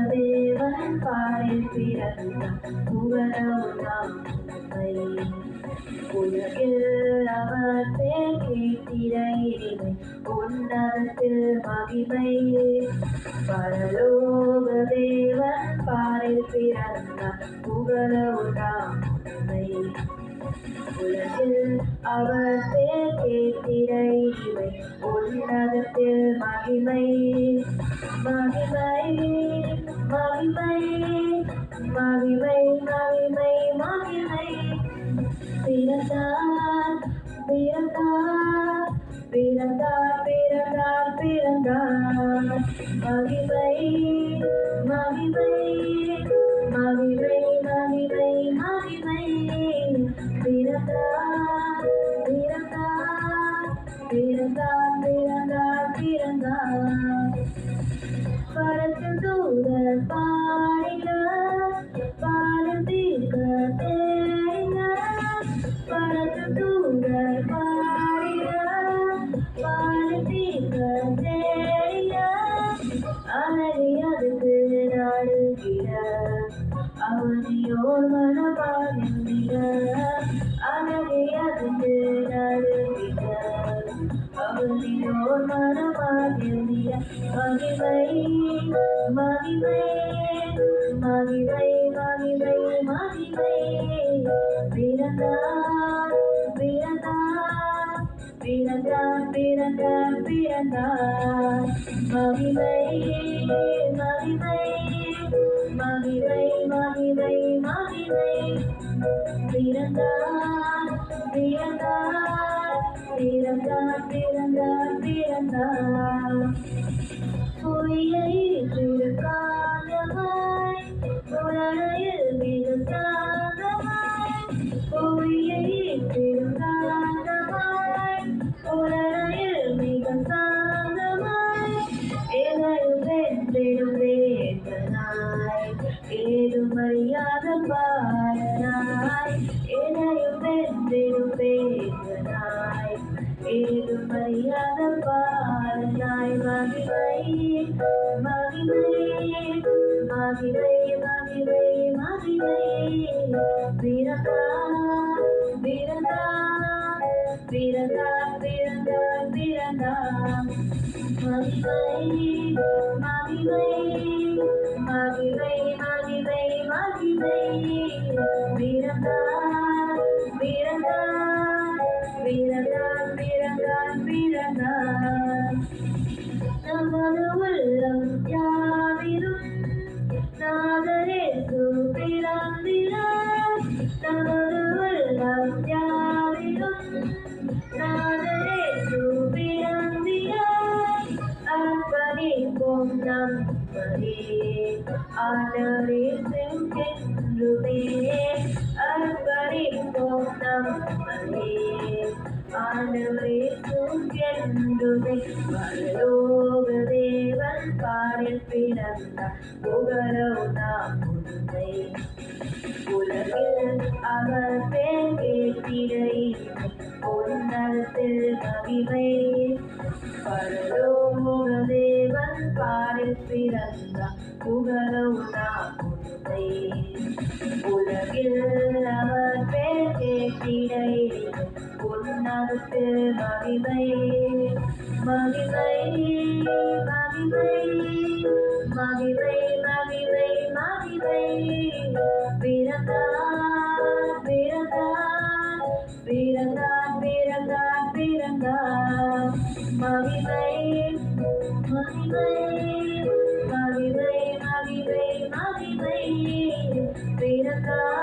தேவன் பாரில் பிறந்த புகழோனாம் உலகில் அவர் பேர் கேட்டிட இனிமை உன்னதத்தில் மகிமை பரலோக தேவன் பாரில் பிறந்த புகழோனாம் உலகில் அவர் பேர் கேட்டிட இனிமை உன்னதத்தில் மகிமை மகிமை மகிமை மகிமை மகிமை மகிமை பிறந்தார் பிறந்தார் பிறந்தார் பிறந்தார் பிறந்தார் மகிமை மகிமை மகிமை மகிமை மகிமை பிறந்தார் பிறந்தார் பிறந்தார் பிறந்தார் பிறந்தார் பரத்து தூதர் பாடினார் பாடம் தீர்க்க தேடினார் பரத்து தூதர் பாடினார் பாடம் தீர்க்க தேடினார் அழகியது நாடுகிறார் அவதியோர் மனபாடுகிறார் அழகியது நாடுகிறார் அவதியோர் மனபாடுகிறார் மகிமை மகிமை மகிமை மகிமை மகிமை பிறந்தார் பிறந்தார் பிறந்தார் பிறந்தார் பிறந்தார் மகிமை மகிமை மகிமை மகிமை மகிமை பிறந்தார் பிறந்தார் பிறந்தார் பிறந்தார் பிறந்தார் பொய்யை திருக்காந்தமாய் உலகில் மிக சாந்தமாய் பொய்யை திருக்காந்தமாய் உலகில் மிக சாந்தமாய் எதையும் வென்றிடும் வேந்தனாய் ஏதும் அறியாத பாடனாய் எதையும் வென்றிடும் வேந்தனாய் ஏதும் அறியாத பாடனாய் மகிமை மகிமை மகிமை மகிமை மகிமை பிறந்தார் பிறந்தார் பிறந்தார் பிறந்தார் பிறந்தார் மகிமை மகிமை மகிமை மகிமை மகிமை பிறந்தார் பிறந்தார் பிறந்தார் பிறந்தார் பிறந்தார் நமது உள்ளம் யாவிலும் நாதரேசு பிறந்தினார் நமது உள்ளம் யாவிலும் நாதரேசு பிறந்தினார் அர்ப்பணிப்போம் நம்மே ஆண்டவரேசும் என்றுமே அர்ப்பணிப்போம் நம்மே ஆண்டவரேசும் என்றுமே பரலோக தேவன் பாரில் பிறந்த புகழோனாம் புதுமை உலகில் அவர் பேர் கேட்டிட இனிமை உன்னதத்தில் மகிமை பரலோக தேவன் பாரில் பிறந்த புகழோனாம் புதுமை உலகில் அவர் பேர் கேட்டிட இனிமை உன்னதத்தில் மகிமை மகிமை மகிமை மகிமை மகிமை மகிமை பிறந்தார் பிறந்தார் பிறந்தார் பிறந்தார் பிறந்தார் மகிமை மகிமை மகிமை மகிமை மகிமை பிறந்தார்